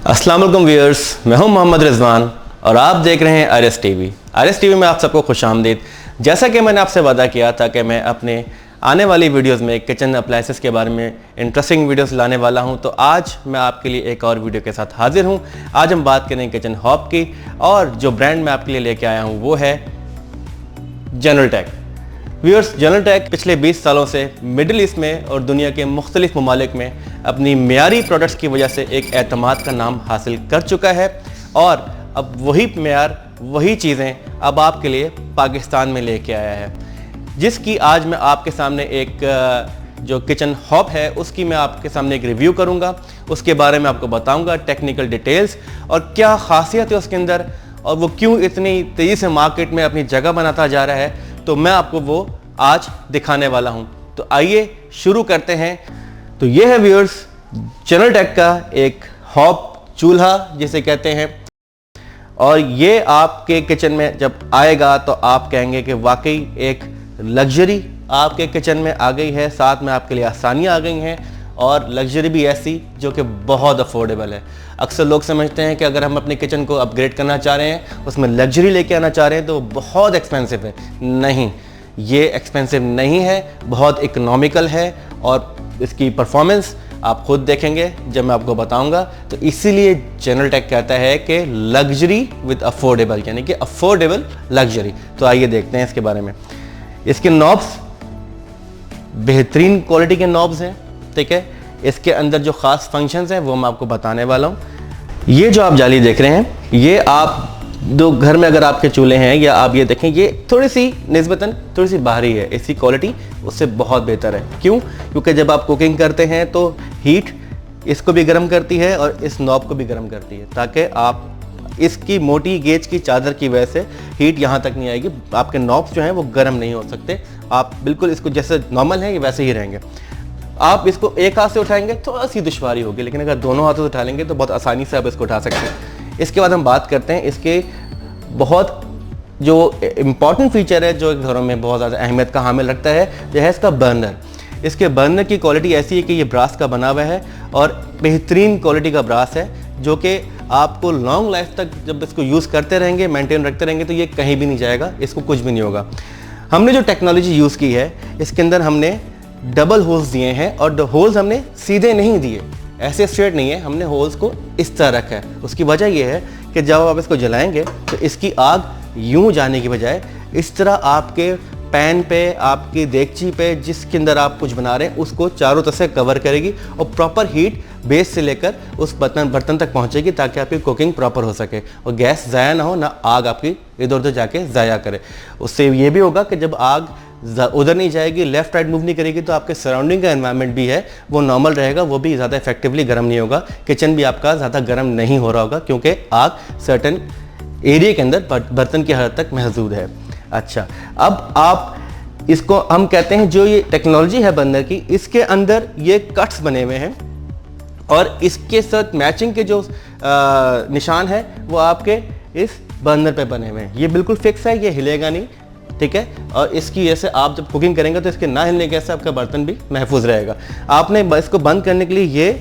अस्सलाम वालेकुम व्यूअर्स, मैं हूं मोहम्मद रिजवान और आप देख रहे हैं आरएस टीवी। आरएस टीवी में आप सबको खुशामदीद। जैसा कि मैंने आपसे वादा किया था कि मैं अपने आने वाली वीडियोस में किचन अप्लायंसेस के बारे में इंटरेस्टिंग वीडियोस लाने वाला हूं, तो आज मैं आपके लिए एक और वीडियो के साथ हाजिर हूं। आज हम बात करेंगे किचन हॉब की और जो ब्रांड मैं आपके लिए लेके आया हूँ वो है general tech. Viewers, general tech पिछले 20 सालों से मिडिल ईस्ट में और दुनिया के मुख्तलिफ ममालिक में अपनी मियारी प्रोडक्ट्स की वजह से एक एतमाद का नाम हासिल कर चुका है और अब वही मियार, वही चीज़ें अब आपके लिए पाकिस्तान में लेके आया है, जिसकी आज मैं आपके सामने एक जो किचन हॉब है उसकी मैं आपके सामने एक रिव्यू करूंगा। उसके बारे में आपको बताऊंगा टेक्निकल डिटेल्स और क्या खासियत है उसके अंदर और वो क्यों इतनी तेज़ी से मार्केट में अपनी जगह बनाता जा रहा है, तो मैं आपको वो आज दिखाने वाला हूं। तो आइए शुरू करते हैं। तो ये है व्यूअर्स जनरल टेक का एक हॉब चूल्हा जिसे कहते हैं, और ये आपके किचन में जब आएगा तो आप कहेंगे कि वाकई एक लग्जरी आपके किचन में आ गई है, साथ में आपके लिए आसानियाँ आ गई हैं और लग्जरी भी ऐसी जो कि बहुत अफोर्डेबल है। अक्सर लोग समझते हैं कि अगर हम अपने किचन को अपग्रेड करना चाह रहे हैं, उसमें लग्जरी लेके आना चाह रहे हैं तो बहुत एक्सपेंसिव है। नहीं, ये एक्सपेंसिव नहीं है, बहुत इकोनॉमिकल है और इसकी परफॉर्मेंस आप खुद देखेंगे जब मैं आपको बताऊंगा। तो इसीलिए जनरल टेक कहता है कि लग्जरी विद अफोर्डेबल, यानी कि अफोर्डेबल लग्जरी। तो आइए देखते हैं इसके बारे में। इसके नॉब्स बेहतरीन क्वालिटी के नॉब्स हैं, ठीक है। इसके अंदर जो ख़ास फंक्शंस हैं वो मैं आपको बताने वाला हूँ। ये जो आप जाली देख रहे हैं, ये आप दो घर में अगर आपके चूल्हे हैं या आप ये देखें, ये थोड़ी सी निस्बतन थोड़ी सी बाहरी है, इसकी क्वालिटी उससे बहुत बेहतर है। क्यों? क्योंकि जब आप कुकिंग करते हैं तो हीट इसको भी गर्म करती है और इस नॉब को भी गर्म करती है, ताकि आप इसकी मोटी गेज की चादर की वजह से हीट यहाँ तक नहीं आएगी, आपके नॉब्स जो हैं वो गर्म नहीं हो सकते। आप बिल्कुल इसको जैसे नॉर्मल है वैसे ही रहेंगे। आप इसको एक हाथ से उठाएंगे थोड़ा सी दुश्वारी होगी, लेकिन अगर दोनों हाथों से उठा लेंगे तो बहुत आसानी से आप इसको उठा सकते हैं। इसके बाद हम बात करते हैं इसके बहुत जो इम्पॉर्टेंट फीचर है जो घरों में बहुत ज़्यादा अहमियत का हामिल रखता है, जो है इसका बर्नर। इसके बर्नर की क्वालिटी ऐसी है कि ये ब्रास का बना हुआ है और बेहतरीन क्वालिटी का ब्रास है, जो कि आपको लॉन्ग लाइफ तक जब इसको यूज़ करते रहेंगे, मेंटेन रखते रहेंगे, तो ये कहीं भी नहीं जाएगा, इसको कुछ भी नहीं होगा। हमने जो टेक्नोलॉजी यूज़ की है इसके अंदर हमने डबल होल्स दिए हैं और होल्स हमने सीधे नहीं दिए, ऐसे स्ट्रेट नहीं है, हमने होल्स को इस तरह रखा है। उसकी वजह यह है कि जब आप इसको जलाएंगे तो इसकी आग यूं जाने की बजाय इस तरह आपके पैन पे, आपकी देगची पे जिसके अंदर आप कुछ बना रहे हैं उसको चारों तरफ से कवर करेगी और प्रॉपर हीट बेस से लेकर उस बर्तन तक पहुंचेगी, ताकि आपकी कुकिंग प्रॉपर हो सके और गैस ज़ाया ना हो, ना आग आपकी इधर उधर जाके ज़ाया करे। उससे ये भी होगा कि जब आग उधर नहीं जाएगी, लेफ्ट राइट मूव नहीं करेगी, तो आपके सराउंडिंग का एनवायरनमेंट भी है वो नॉर्मल रहेगा, वो भी ज़्यादा इफेक्टिवली गर्म नहीं होगा। किचन भी आपका ज़्यादा गर्म नहीं हो रहा होगा क्योंकि आग सर्टन एरिया के अंदर बर्तन की हद तक महदूद है। अच्छा, अब आप इसको हम कहते हैं जो ये टेक्नोलॉजी है बर्नर की, इसके अंदर ये कट्स बने हुए हैं और इसके साथ मैचिंग के जो निशान है वो आपके इस बर्नर पे बने हुए हैं। ये बिल्कुल फिक्स है, ये हिलेगा नहीं, ठीक है। और इसकी वजह से आप जब कुकिंग करेंगे तो इसके ना हिलने की वजह से आपका बर्तन भी महफूज रहेगा। आपने इसको बंद करने के लिए ये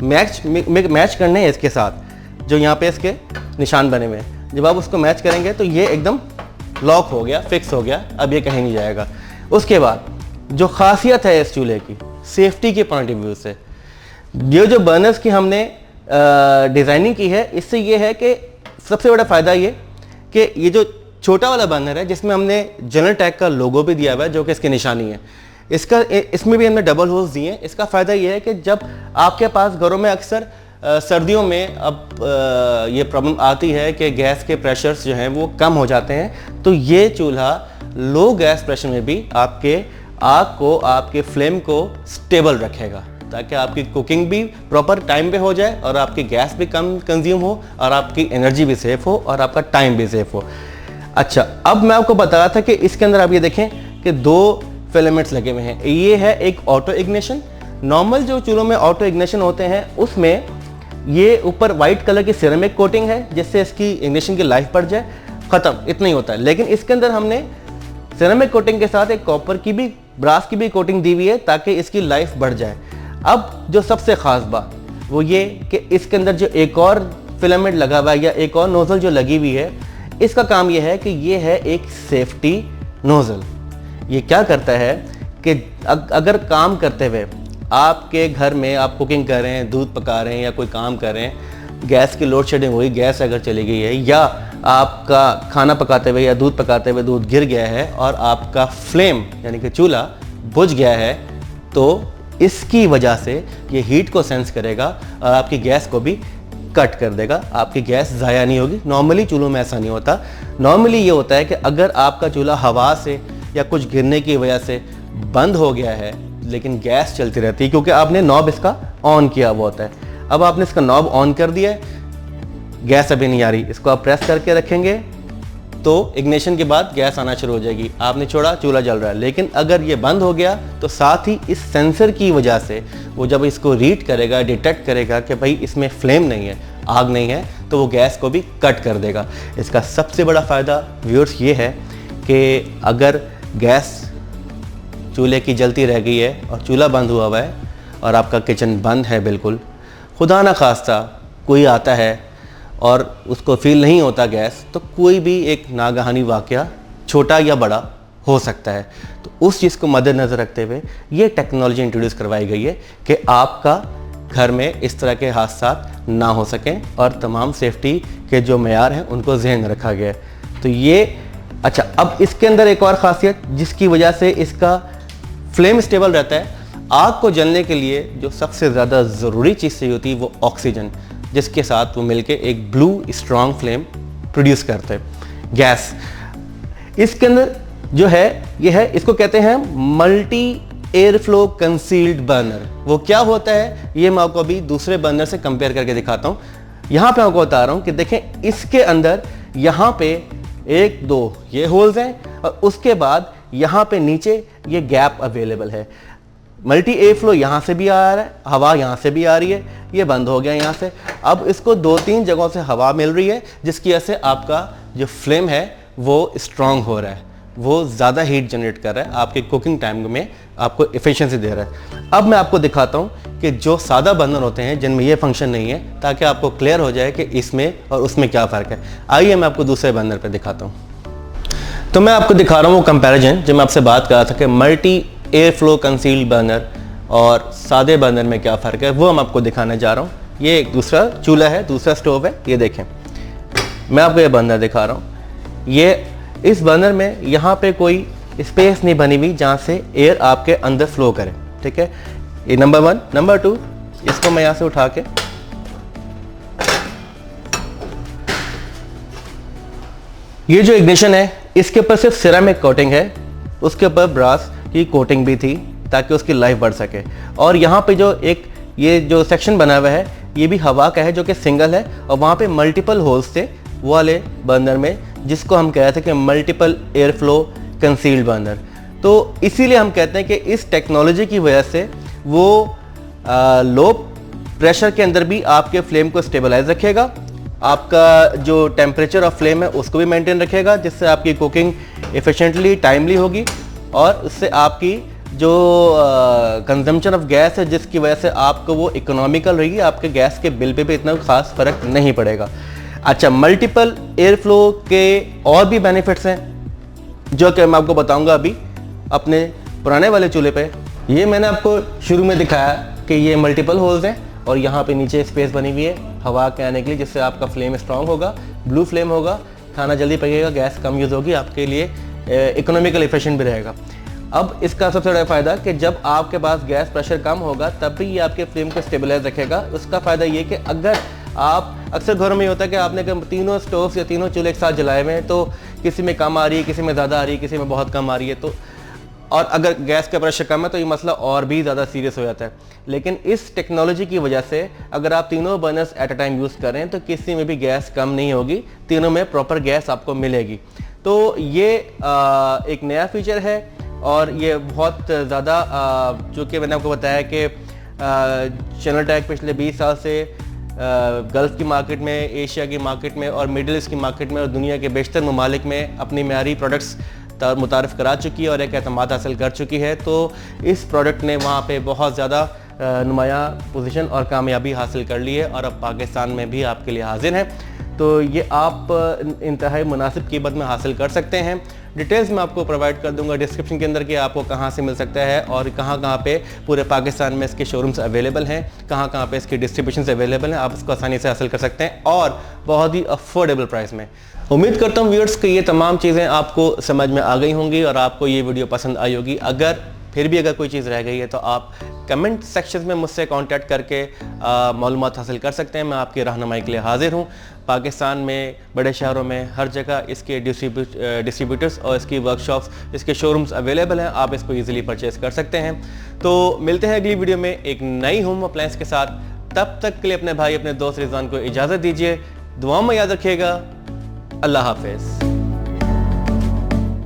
मैच करने हैं इसके साथ जो यहाँ पे इसके निशान बने हुए हैं। जब आप उसको मैच करेंगे तो ये एकदम लॉक हो गया, फिक्स हो गया, अब ये कहीं नहीं जाएगा। उसके बाद जो खासियत है इस चूल्हे की सेफ्टी के पॉइंट ऑफ व्यू से, ये जो बर्नर्स की हमने डिज़ाइनिंग की है, इससे ये है कि सबसे बड़ा फ़ायदा ये कि ये जो छोटा वाला बर्नर है जिसमें हमने जनरल टेक का लोगो भी दिया हुआ है जो कि इसकी निशानी है, इसमें भी हमने डबल होल्स दिए हैं। इसका फ़ायदा ये है कि जब आपके पास घरों में अक्सर सर्दियों में अब ये प्रॉब्लम आती है कि गैस के प्रेशर्स जो हैं वो कम हो जाते हैं, तो ये चूल्हा लो गैस प्रेशर में भी आपके आग को, आपके फ्लेम को स्टेबल रखेगा, ताकि आपकी कुकिंग भी प्रॉपर टाइम पे हो जाए और आपकी गैस भी कम कंज्यूम हो और आपकी एनर्जी भी सेफ हो और आपका टाइम भी सेफ हो। अच्छा, अब मैं आपको बता रहा था कि इसके अंदर आप ये देखें कि दो फिलामेंट्स लगे हुए हैं। ये है एक ऑटो इग्निशन। नॉर्मल जो चूल्हों में ऑटो इग्निशन होते हैं उसमें ये ऊपर वाइट कलर की सिरेमिक कोटिंग है जिससे इसकी इग्निशन की लाइफ बढ़ जाए, ख़त्म, इतना ही होता है। लेकिन इसके अंदर हमने सिरेमिक कोटिंग के साथ एक कॉपर की भी, ब्रास की भी कोटिंग दी हुई है ताकि इसकी लाइफ बढ़ जाए। अब जो सबसे ख़ास बात, वो ये कि इसके अंदर जो एक और फिलामेंट लगा हुआ है या एक और नोज़ल जो लगी हुई है, इसका काम ये है कि ये है एक सेफ्टी नोज़ल। ये क्या करता है कि अगर काम करते हुए आपके घर में आप कुकिंग कर रहे हैं, दूध पका रहे हैं या कोई काम कर रहे हैं, गैस की लोड शेडिंग हुई, गैस अगर चली गई है या आपका खाना पकाते हुए या दूध पकाते हुए दूध गिर गया है और आपका फ्लेम यानी कि चूल्हा बुझ गया है, तो इसकी वजह से ये हीट को सेंस करेगा और आपकी गैस को भी कट कर देगा, आपकी गैस ज़ाया नहीं होगी। नॉर्मली चूल्हों में ऐसा नहीं होता। नॉर्मली ये होता है कि अगर आपका चूल्हा हवा से या कुछ गिरने की वजह से बंद हो गया है लेकिन गैस चलती रहती है क्योंकि आपने नॉब इसका ऑन किया हुआ होता है। अब आपने इसका नॉब ऑन कर दिया है, गैस अभी नहीं आ रही, इसको आप प्रेस करके रखेंगे तो इग्निशन के बाद गैस आना शुरू हो जाएगी। आपने छोड़ा, चूल्हा जल रहा है। लेकिन अगर ये बंद हो गया तो साथ ही इस सेंसर की वजह से वो जब इसको रीड करेगा, डिटेक्ट करेगा कि भाई इसमें फ्लेम नहीं है, आग नहीं है, तो वो गैस को भी कट कर देगा। इसका सबसे बड़ा फ़ायदा व्यूअर्स ये है कि अगर गैस चूल्हे की जलती रह गई है और चूल्हा बंद हुआ हुआ है और आपका किचन बंद है बिल्कुल, खुदा ना खास्ता कोई आता है और उसको फील नहीं होता गैस, तो कोई भी एक नागहानी वाक़या छोटा या बड़ा हो सकता है। तो उस चीज़ को मद्देनज़र रखते हुए ये टेक्नोलॉजी इंट्रोड्यूस करवाई गई है कि आपका घर में इस तरह के हादसात ना हो सकें और तमाम सेफ्टी के जो मेयार हैं उनको ज़हन में रखा गया है। तो ये अच्छा, अब इसके अंदर एक और ख़ासियत जिसकी वजह से इसका फ्लेम स्टेबल रहता है। आग को जलने के लिए जो सबसे ज़्यादा ज़रूरी चीज़ चाहिए होती है वो ऑक्सीजन, जिसके साथ वो मिलके एक ब्लू स्ट्रॉन्ग फ्लेम प्रोड्यूस करते हैं। गैस इसके अंदर जो है ये है, इसको कहते हैं multi air flow concealed burner. वो क्या होता है ये मैं आपको अभी दूसरे बर्नर से कंपेयर करके दिखाता हूँ। यहाँ पे आपको बता रहा हूँ कि देखें, इसके अंदर यहाँ पे 1-2 ये होल्स हैं और उसके बाद यहाँ पे नीचे ये गैप अवेलेबल है। मल्टी एयर फ्लो यहाँ से भी आ रहा है, हवा यहाँ से भी आ रही है, ये बंद हो गया यहाँ से। अब इसको 2-3 जगहों से हवा मिल रही है जिसकी वजह से आपका जो फ्लेम है वो स्ट्रांग हो रहा है, वो ज़्यादा हीट जनरेट कर रहा है, आपके कुकिंग टाइम में आपको एफिशिएंसी दे रहा है। अब मैं आपको दिखाता हूँ कि जो सादा बर्नर होते हैं जिनमें ये फंक्शन नहीं है, ताकि आपको क्लियर हो जाए कि इसमें और उसमें क्या फ़र्क है। आइए मैं आपको दूसरे बर्नर पर दिखाता हूँ। तो मैं आपको दिखा रहा हूँ वो कंपैरिजन जो मैं आपसे बात कर रहा था कि multi air flow concealed burner और सादे बर्नर में क्या फ़र्क है, वो हम आपको दिखाने जा रहा हूँ। ये एक दूसरा चूल्हा है, दूसरा स्टोव है, ये देखें मैं आपको ये बर्नर दिखा रहा हूँ। ये इस बर्नर में यहाँ पे कोई स्पेस नहीं बनी हुई जहाँ से एयर आपके अंदर फ्लो करे, ठीक है। ये नंबर 1। नंबर 2, इसको मैं यहाँ से उठा के ये जो इग्निशन है इसके ऊपर सिर्फ सिरेमिक कोटिंग है, उसके ऊपर ब्रास की कोटिंग भी थी ताकि उसकी लाइफ बढ़ सके। और यहाँ पे जो एक ये जो सेक्शन बना हुआ है ये भी हवा का है जो कि सिंगल है और वहाँ पे मल्टीपल होल्स थे वो वाले बर्नर में, जिसको हम कह रहे थे कि multiple air flow concealed burner. तो इसीलिए हम कहते हैं कि इस टेक्नोलॉजी की वजह से वो लो प्रेशर के अंदर भी आपके फ्लेम को स्टेबलाइज रखेगा, आपका जो टेम्परेचर ऑफ फ्लेम है उसको भी मेंटेन रखेगा, जिससे आपकी कुकिंग एफिशिएंटली टाइमली होगी और उससे आपकी जो कंजम्पशन ऑफ गैस है जिसकी वजह से आपको वो इकोनॉमिकल रहेगी, आपके गैस के बिल पे भी इतना खास फर्क नहीं पड़ेगा। अच्छा, मल्टीपल एयर फ्लो के और भी बेनिफिट्स हैं जो कि मैं आपको बताऊंगा अभी अपने पुराने वाले चूल्हे पे। ये मैंने आपको शुरू में दिखाया कि ये मल्टीपल होल्स हैं और यहाँ पे नीचे स्पेस बनी हुई है हवा के आने के लिए, जिससे आपका फ्लेम स्ट्रांग होगा, ब्लू फ्लेम होगा, खाना जल्दी पकेगा, गैस कम यूज़ होगी, आपके लिए इकोनॉमिकल एफिशिएंट भी रहेगा। अब इसका सबसे बड़ा फ़ायदा कि जब आपके पास गैस प्रेशर कम होगा तब भी ये आपके फ्लेम को स्टेबलाइज रखेगा। उसका फ़ायदा ये कि अगर आप अक्सर घरों में होता है कि आपने तीनों स्टोव या तीनों चूल्हे एक साथ जलाए हुए हैं, तो किसी में कम आ रही है, किसी में ज़्यादा आ रही है, किसी में बहुत कम आ रही है, तो और अगर गैस का प्रेशर कम है तो ये मसला और भी ज़्यादा सीरियस हो जाता है। लेकिन इस टेक्नोलॉजी की वजह से अगर आप तीनों burners at a time use करें तो किसी में भी गैस कम नहीं होगी, तीनों में प्रॉपर गैस आपको मिलेगी। तो ये एक नया फीचर है और ये बहुत ज़्यादा जो कि मैंने आपको बताया कि चैनल टैग पिछले 20 साल से गल्फ़ की मार्केट में, एशिया की मार्केट में और मिडिल ईस्ट की मार्केट में और दुनिया के बेशतर ममालिक में अपनी म्यारी प्रोडक्ट्स मुतारफ़ करा चुकी है और एक एतमाद हासिल कर चुकी है। तो इस प्रोडक्ट ने वहाँ पे बहुत ज़्यादा नुमाया पोजीशन और कामयाबी हासिल कर ली है और अब पाकिस्तान में भी आपके लिए हाजिर हैं। तो ये आप इंतहाई मुनासिब कीमत में हासिल कर सकते हैं। डिटेल्स मैं आपको प्रोवाइड कर दूंगा डिस्क्रिप्शन के अंदर कि आपको कहाँ से मिल सकता है और कहाँ पे पूरे पाकिस्तान में इसके शोरूम्स अवेलेबल हैं, कहाँ पे इसकी डिस्ट्रीब्यूशन अवेलेबल हैं। आप इसको आसानी से हासिल कर सकते हैं और बहुत ही अफोर्डेबल प्राइस में। उम्मीद करता हूँ व्यूअर्स कि ये तमाम चीज़ें आपको समझ में आ गई होंगी और आपको ये वीडियो पसंद आई होगी। फिर भी अगर कोई चीज़ रह गई है तो आप कमेंट सेक्शन में मुझसे कांटेक्ट करके मालूमात हासिल कर सकते हैं। मैं आपकी रहनुमाई के लिए हाजिर हूँ। पाकिस्तान में बड़े शहरों में हर जगह इसके डिस्ट्रीब्यूटर्स और इसकी वर्कशॉप्स, इसके शोरूम्स अवेलेबल हैं। आप इसको ईजिली परचेज़ कर सकते हैं। तो मिलते हैं अगली वीडियो में एक नई होम अप्लायंस के साथ। तब तक के लिए अपने भाई अपने दोस्त रिजवान को इजाज़त दीजिए। दुआ में याद रखिएगा। अल्लाह हाफिज़।